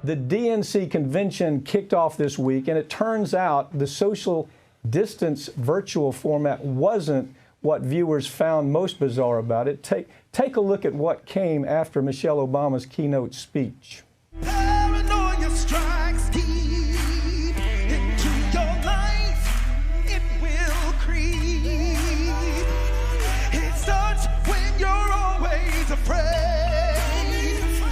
The DNC convention kicked off this week, and it turns out the social distance virtual format wasn't what viewers found most bizarre about it. Take a look at what came after Michelle Obama's keynote speech. Paranoia strikes deep into your life. It will creep. It starts when you're always afraid.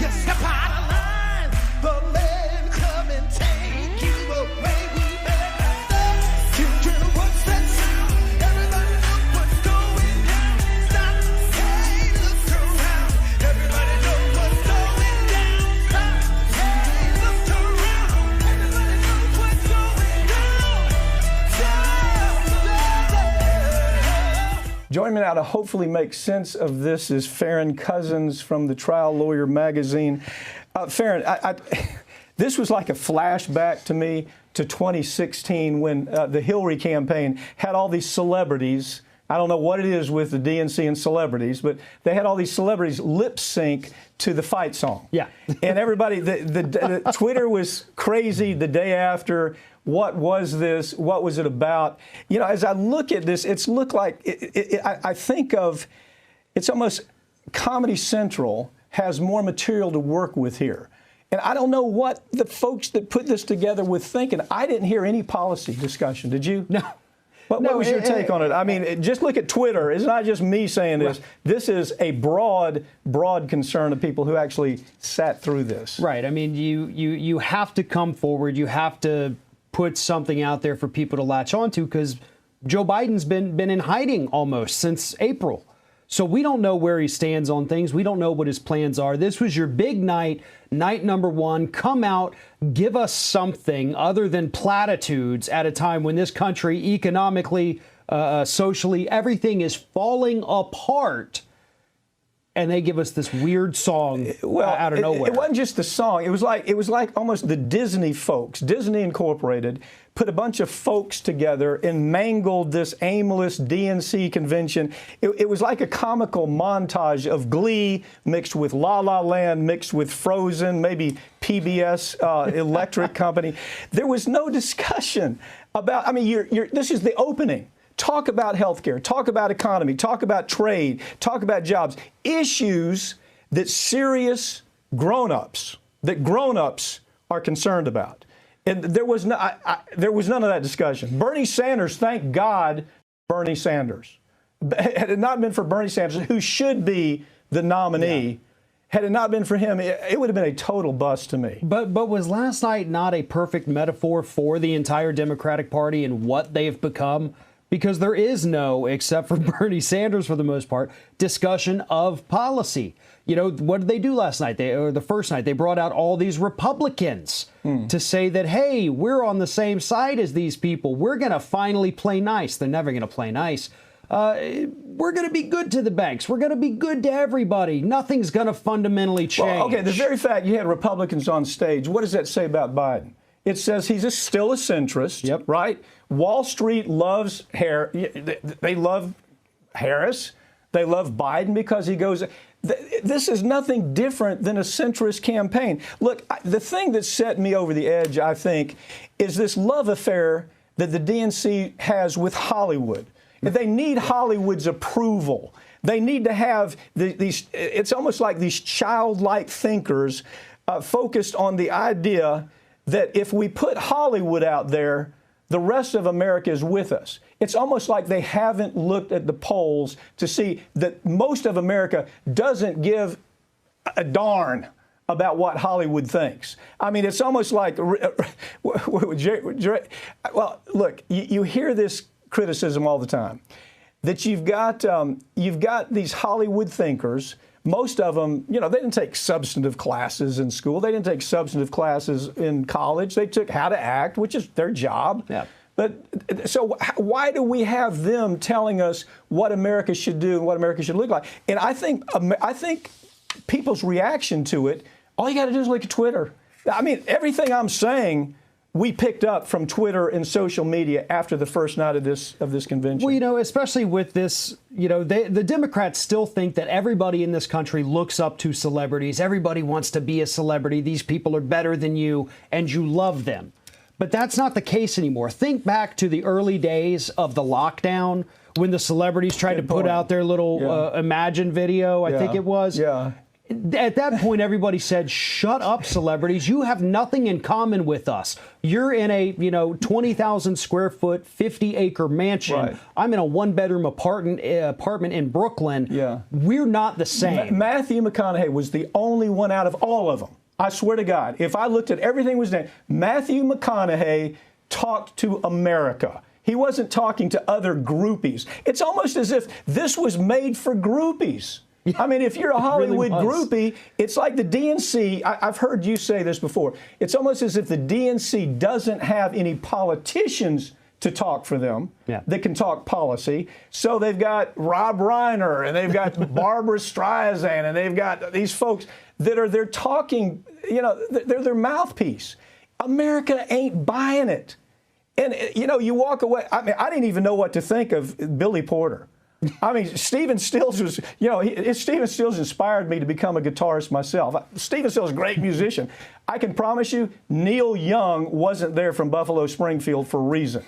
You step out of line, the men come and take you away. We better stop. Children, what's that sound? Everybody look what's going down. Stop. Hey, look around. Everybody know what's going down. Stop. Hey, look around. Everybody knows what's going down. Stop. Joining me now to hopefully make sense of this is Farron Cousins from the Trial Lawyer magazine. Farron, this was like a flashback to me to 2016 when the Hillary campaign had all these celebrities. I don't know what it is with the DNC and celebrities, but they had all these celebrities lip sync to the fight song. Yeah. And everybody, the Twitter was crazy the day after. What was this? What was it about? You know, as I look at this, it's looked like, I think of, it's almost Comedy Central has more material to work with here. And I don't know what the folks that put this together were thinking. I didn't hear any policy discussion. Did you? No. What was your take on it? I mean, just look at Twitter. It's not just me saying this. Right. This is a broad concern of people who actually sat through this. Right. I mean, you have to come forward. You have to put something out there for people to latch onto, because Joe Biden's been in hiding almost since April. So we don't know where he stands on things. We don't know what his plans are. This was your big night number one. Come out, give us something other than platitudes at a time when this country, economically, socially, everything is falling apart. And they give us this weird song out of nowhere. It wasn't just the song. It was like almost the Disney folks, Disney Incorporated, put a bunch of folks together and mangled this aimless DNC convention. It was like a comical montage of Glee mixed with La La Land, mixed with Frozen, maybe PBS Electric Company. There was no discussion about, I mean, this is the opening. Talk about healthcare, talk about economy, talk about trade, talk about jobs, issues that serious grown-ups are concerned about. And there was none of that discussion. Bernie Sanders, thank God, Bernie Sanders. Had it not been for Bernie Sanders, who should be the nominee, had it not been for him, it would have been a total bust to me. But was last night not a perfect metaphor for the entire Democratic Party and what they've become? Because there is no, except for Bernie Sanders for the most part, discussion of policy. You know, what did they do last night? Or the first night, they brought out all these Republicans to say that, hey, we're on the same side as these people. We're going to finally play nice. They're never going to play nice. We're going to be good to the banks. We're going to be good to everybody. Nothing's going to fundamentally change. Well, okay, the very fact you had Republicans on stage, what does that say about Biden? It says he's still a centrist, right? Wall Street loves they love Harris. They love Biden because he goes. This is nothing different than a centrist campaign. Look, the thing that set me over the edge, I think, is this love affair that the DNC has with Hollywood. They need Hollywood's approval. They need to have these. It's almost like these childlike thinkers focused on the idea that if we put Hollywood out there, the rest of America is with us. It's almost like they haven't looked at the polls to see that most of America doesn't give a darn about what Hollywood thinks. I mean, it's almost like, well, look, you hear this criticism all the time, that you've got these Hollywood thinkers. Most of them, you know, they didn't take substantive classes in school. They didn't take substantive classes in college. They took how to act, which is their job. Yeah. But so why do we have them telling us what America should do and what America should look like? And I think people's reaction to it, all you got to do is look at Twitter. I mean, everything I'm saying we picked up from Twitter and social media after the first night of this convention. Well, you know, especially with this, you know, the Democrats still think that everybody in this country looks up to celebrities. Everybody wants to be a celebrity. These people are better than you, and you love them. But that's not the case anymore. Think back to the early days of the lockdown when the celebrities tried to put out their little Imagine video, I think it was. Yeah. At that point, everybody said, shut up, celebrities. You have nothing in common with us. You're in a, 20,000 square foot, 50-acre mansion. Right. I'm in a one-bedroom apartment in Brooklyn. Yeah. We're not the same. Matthew McConaughey was the only one out of all of them. I swear to God, if I looked at everything was done, Matthew McConaughey talked to America. He wasn't talking to other groupies. It's almost as if this was made for groupies. I mean, if you're a Hollywood groupie, it's like the DNC. I've heard you say this before. It's almost as if the DNC doesn't have any politicians to talk for them that can talk policy. So they've got Rob Reiner and they've got Barbara Streisand and they've got these folks that are they're talking, they're their mouthpiece. America ain't buying it. And, you walk away. I mean, I didn't even know what to think of Billy Porter. I mean, Stephen Stills was, Stephen Stills inspired me to become a guitarist myself. Stephen Stills is a great musician. I can promise you, Neil Young wasn't there from Buffalo Springfield for a reason.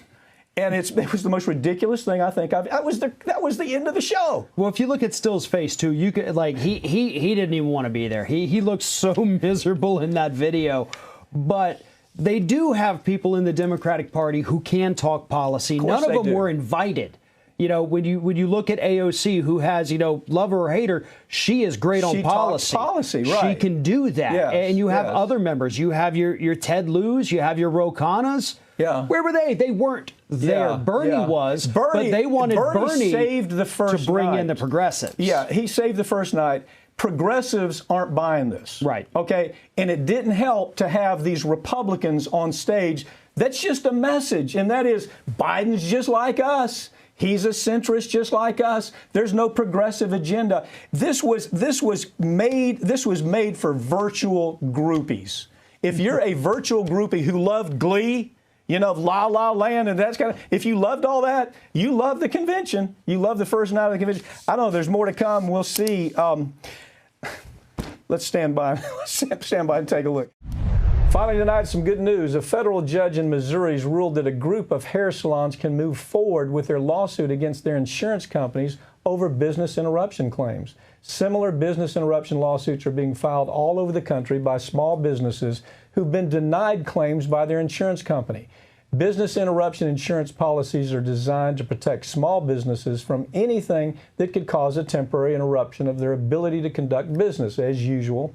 And it was the most ridiculous thing I think that was the end of the show. Well, if you look at Stills' face too, you could he didn't even want to be there. He looked so miserable in that video. But they do have people in the Democratic Party who can talk policy. None of them were invited. When you look at AOC, who has, love her or hate her, she is great on policy. Policy, right. She can do that. Yes, and you have other members. You have your Ted Lieu's, you have your Ro Khannas. Yeah. Where were they? They weren't there. Yeah, Bernie was, but they wanted Bernie saved the first to bring night. in the progressives. Yeah, he saved the first night. Progressives aren't buying this. Right. Okay? And it didn't help to have these Republicans on stage. That's just a message, and that is Biden's just like us. He's a centrist just like us. There's no progressive agenda. This was made for virtual groupies. If you're a virtual groupie who loved Glee, La La Land, and that's if you loved all that, you loved the convention. You loved the first night of the convention. I don't know. There's more to come. We'll see. Let's stand by. Stand by and take a look. Finally tonight, some good news. A federal judge in Missouri has ruled that a group of hair salons can move forward with their lawsuit against their insurance companies over business interruption claims. Similar business interruption lawsuits are being filed all over the country by small businesses who've been denied claims by their insurance company. Business interruption insurance policies are designed to protect small businesses from anything that could cause a temporary interruption of their ability to conduct business as usual.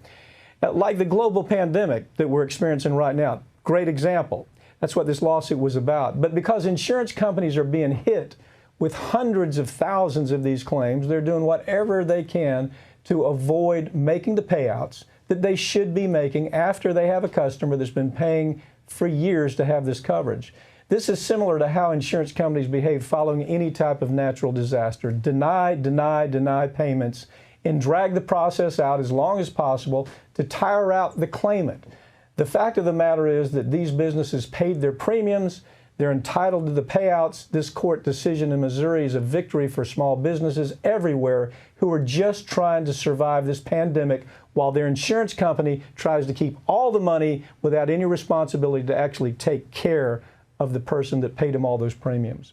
Like the global pandemic that we're experiencing right now. Great example. That's what this lawsuit was about. But because insurance companies are being hit with hundreds of thousands of these claims, they're doing whatever they can to avoid making the payouts that they should be making after they have a customer that's been paying for years to have this coverage. This is similar to how insurance companies behave following any type of natural disaster. Deny payments and drag the process out as long as possible to tire out the claimant. The fact of the matter is that these businesses paid their premiums. They're entitled to the payouts. This court decision in Missouri is a victory for small businesses everywhere who are just trying to survive this pandemic while their insurance company tries to keep all the money without any responsibility to actually take care of the person that paid them all those premiums.